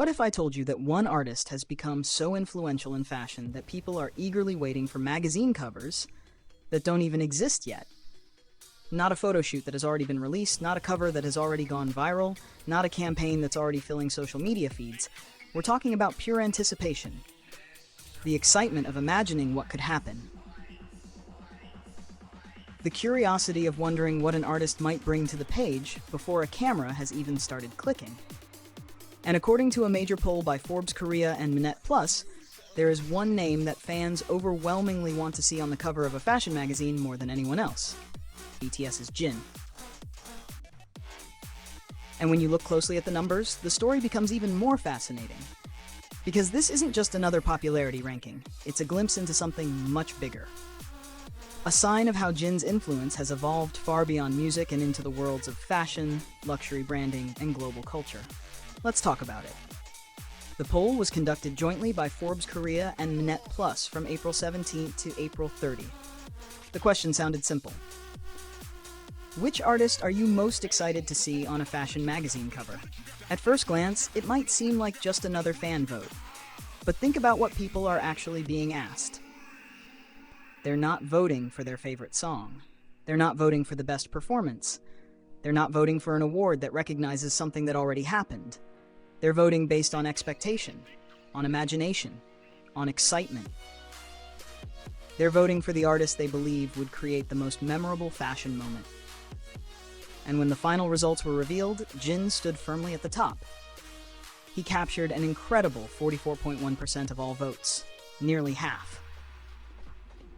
What if I told you that one artist has become so influential in fashion that people are eagerly waiting for magazine covers that don't even exist yet? Not a photo shoot that has already been released, not a cover that has already gone viral, not a campaign that's already filling social media feeds. We're talking about pure anticipation. The excitement of imagining what could happen. The curiosity of wondering what an artist might bring to the page before a camera has even started clicking. And according to a major poll by Forbes Korea and Mnet+, there is one name that fans overwhelmingly want to see on the cover of a fashion magazine more than anyone else: BTS's Jin. And when you look closely at the numbers, the story becomes even more fascinating. Because this isn't just another popularity ranking, it's a glimpse into something much bigger. A sign of how Jin's influence has evolved far beyond music and into the worlds of fashion, luxury branding, and global culture. Let's talk about it. The poll was conducted jointly by Forbes Korea and Mnet+ from April 17th to April 30th. The question sounded simple. Which artist are you most excited to see on a fashion magazine cover? At first glance, it might seem like just another fan vote. But think about what people are actually being asked. They're not voting for their favorite song. They're not voting for the best performance. They're not voting for an award that recognizes something that already happened. They're voting based on expectation, on imagination, on excitement. They're voting for the artist they believe would create the most memorable fashion moment. And when the final results were revealed, Jin stood firmly at the top. He captured an incredible 44.1% of all votes, nearly half.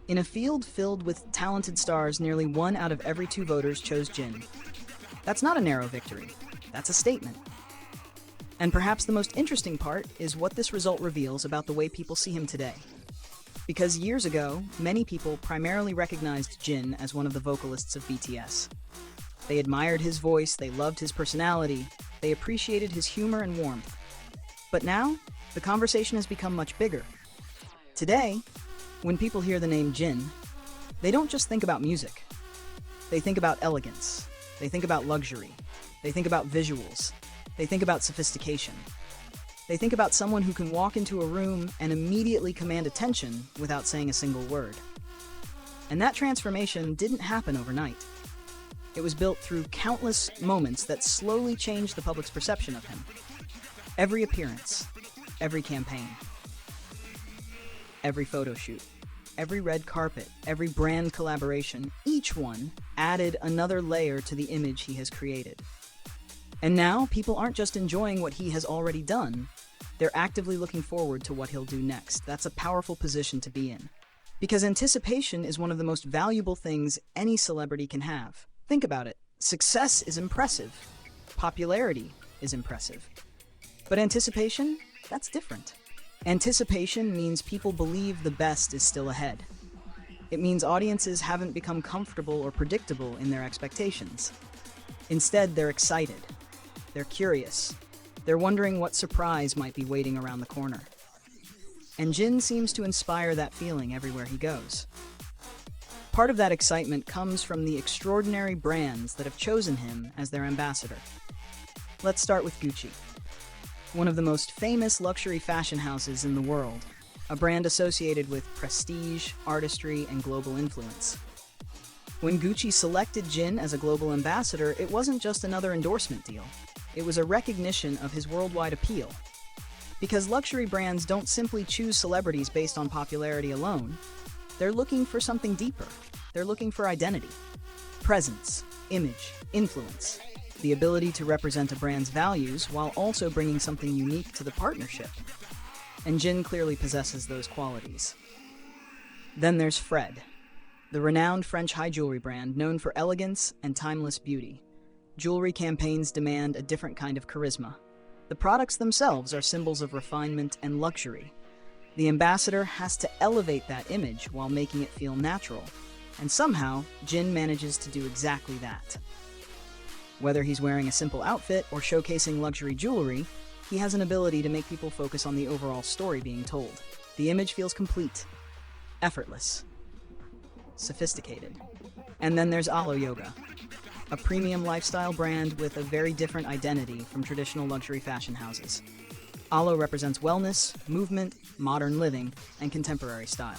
In a field filled with talented stars, nearly 1 out of every 2 voters chose Jin. That's not a narrow victory. That's a statement. And perhaps the most interesting part is what this result reveals about the way people see him today. Because years ago, many people primarily recognized Jin as one of the vocalists of BTS. They admired his voice, they loved his personality, they appreciated his humor and warmth. But now, the conversation has become much bigger. Today, when people hear the name Jin, they don't just think about music. They think about elegance. They think about luxury. They think about visuals. They think about sophistication. They think about someone who can walk into a room and immediately command attention without saying a single word. And that transformation didn't happen overnight. It was built through countless moments that slowly changed the public's perception of him. Every appearance, every campaign, every photo shoot, every red carpet, every brand collaboration, each one added another layer to the image he has created. And now, people aren't just enjoying what he has already done, they're actively looking forward to what he'll do next. That's a powerful position to be in. Because anticipation is one of the most valuable things any celebrity can have. Think about it. Success is impressive. Popularity is impressive. But anticipation? That's different. Anticipation means people believe the best is still ahead. It means audiences haven't become comfortable or predictable in their expectations. Instead, they're excited. They're curious. They're wondering what surprise might be waiting around the corner. And Jin seems to inspire that feeling everywhere he goes. Part of that excitement comes from the extraordinary brands that have chosen him as their ambassador. Let's start with Gucci, one of the most famous luxury fashion houses in the world, a brand associated with prestige, artistry, and global influence. When Gucci selected Jin as a global ambassador, it wasn't just another endorsement deal. It was a recognition of his worldwide appeal. Because luxury brands don't simply choose celebrities based on popularity alone. They're looking for something deeper. They're looking for identity, presence, image, influence, the ability to represent a brand's values while also bringing something unique to the partnership. And Jin clearly possesses those qualities. Then there's Fred, the renowned French high jewelry brand known for elegance and timeless beauty. Jewelry campaigns demand a different kind of charisma. The products themselves are symbols of refinement and luxury. The ambassador has to elevate that image while making it feel natural. And somehow, Jin manages to do exactly that. Whether he's wearing a simple outfit or showcasing luxury jewelry, he has an ability to make people focus on the overall story being told. The image feels complete, effortless, sophisticated. And then there's Alo Yoga, a premium lifestyle brand with a very different identity from traditional luxury fashion houses. Alo represents wellness, movement, modern living, and contemporary style.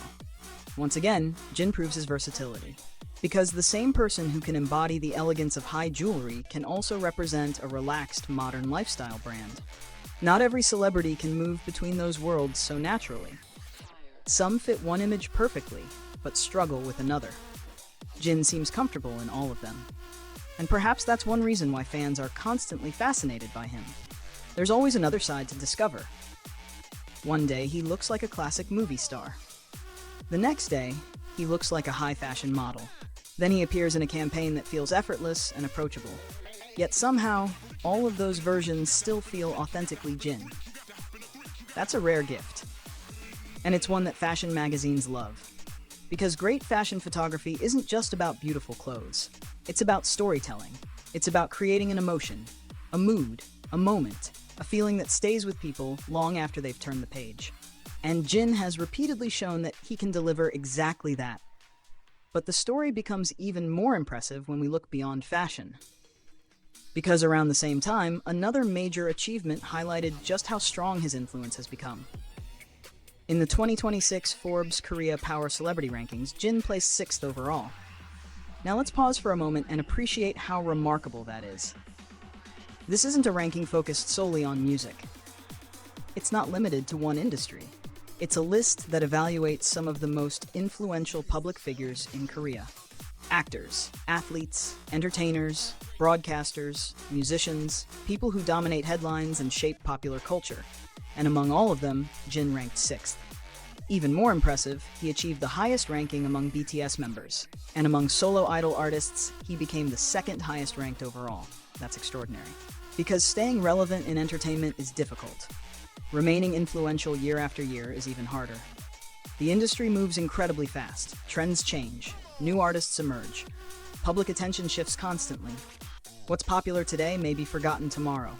Once again, Jin proves his versatility. Because the same person who can embody the elegance of high jewelry can also represent a relaxed, modern lifestyle brand. Not every celebrity can move between those worlds so naturally. Some fit one image perfectly, but struggle with another. Jin seems comfortable in all of them. And perhaps that's one reason why fans are constantly fascinated by him. There's always another side to discover. One day, he looks like a classic movie star. The next day, he looks like a high-fashion model. Then he appears in a campaign that feels effortless and approachable. Yet somehow, all of those versions still feel authentically Jin. That's a rare gift. And it's one that fashion magazines love. Because great fashion photography isn't just about beautiful clothes. It's about storytelling. It's about creating an emotion, a mood, a moment, a feeling that stays with people long after they've turned the page. And Jin has repeatedly shown that he can deliver exactly that. But the story becomes even more impressive when we look beyond fashion. Because around the same time, another major achievement highlighted just how strong his influence has become. In the 2026 Forbes Korea Power Celebrity rankings, Jin placed 6th overall. Now let's pause for a moment and appreciate how remarkable that is. This isn't a ranking focused solely on music. It's not limited to one industry. It's a list that evaluates some of the most influential public figures in Korea. Actors, athletes, entertainers, broadcasters, musicians, people who dominate headlines and shape popular culture. And among all of them, Jin ranked 6th. Even more impressive, he achieved the highest ranking among BTS members. And among solo idol artists, he became the 2nd highest ranked overall. That's extraordinary. Because staying relevant in entertainment is difficult. Remaining influential year after year is even harder. The industry moves incredibly fast. Trends change. New artists emerge. Public attention shifts constantly. What's popular today may be forgotten tomorrow.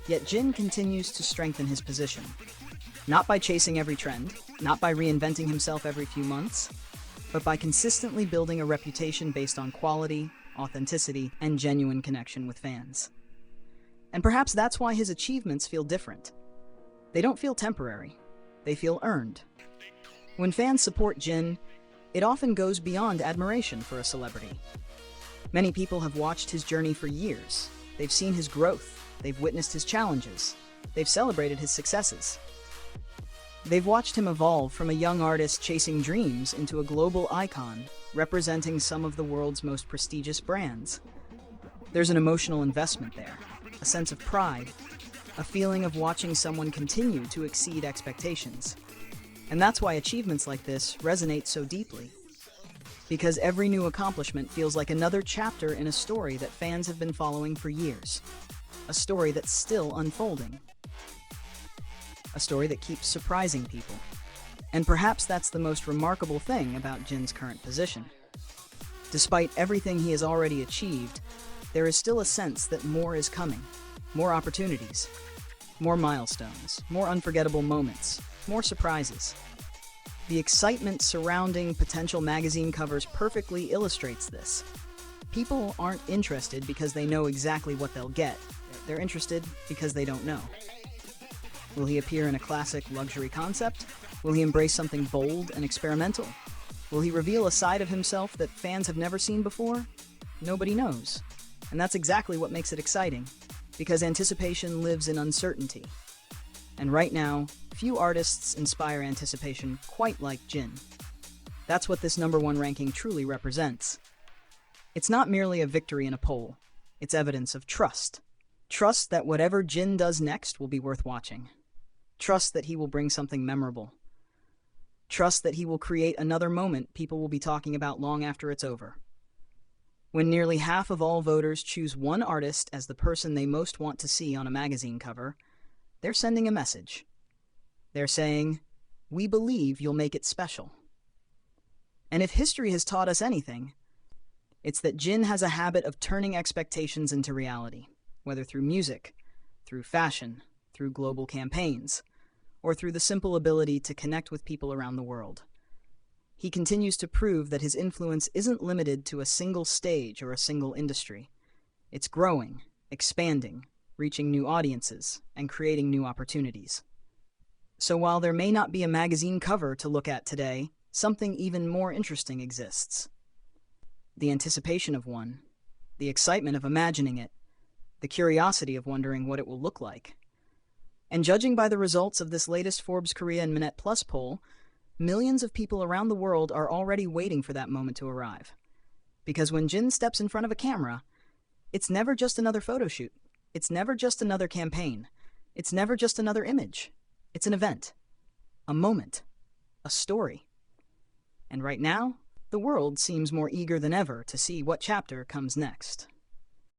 Yet Jin continues to strengthen his position. Not by chasing every trend, not by reinventing himself every few months, but by consistently building a reputation based on quality, authenticity, and genuine connection with fans. And perhaps that's why his achievements feel different. They don't feel temporary. They feel earned. When fans support Jin, it often goes beyond admiration for a celebrity. Many people have watched his journey for years. They've seen his growth. They've witnessed his challenges. They've celebrated his successes. They've watched him evolve from a young artist chasing dreams into a global icon, representing some of the world's most prestigious brands. There's an emotional investment there, a sense of pride, a feeling of watching someone continue to exceed expectations. And that's why achievements like this resonate so deeply. Because every new accomplishment feels like another chapter in a story that fans have been following for years. A story that's still unfolding. A story that keeps surprising people. And perhaps that's the most remarkable thing about Jin's current position. Despite everything he has already achieved, there is still a sense that more is coming. More opportunities, more milestones, more unforgettable moments, more surprises. The excitement surrounding potential magazine covers perfectly illustrates this. People aren't interested because they know exactly what they'll get. They're interested because they don't know. Will he appear in a classic luxury concept? Will he embrace something bold and experimental? Will he reveal a side of himself that fans have never seen before? Nobody knows. And that's exactly what makes it exciting. Because anticipation lives in uncertainty. And right now, few artists inspire anticipation quite like Jin. That's what this #1 ranking truly represents. It's not merely a victory in a poll. It's evidence of trust. Trust that whatever Jin does next will be worth watching. Trust that he will bring something memorable. Trust that he will create another moment people will be talking about long after it's over. When nearly half of all voters choose one artist as the person they most want to see on a magazine cover, they're sending a message. They're saying, "We believe you'll make it special." And if history has taught us anything, it's that Jin has a habit of turning expectations into reality, whether through music, through fashion, through global campaigns, or through the simple ability to connect with people around the world. He continues to prove that his influence isn't limited to a single stage or a single industry. It's growing, expanding, reaching new audiences, and creating new opportunities. So while there may not be a magazine cover to look at today, something even more interesting exists. The anticipation of one, the excitement of imagining it, the curiosity of wondering what it will look like. And judging by the results of this latest Forbes Korea and Mnet Plus poll, millions of people around the world are already waiting for that moment to arrive. Because when Jin steps in front of a camera, it's never just another photo shoot. It's never just another campaign. It's never just another image. It's an event, a moment, a story. And right now, the world seems more eager than ever to see what chapter comes next.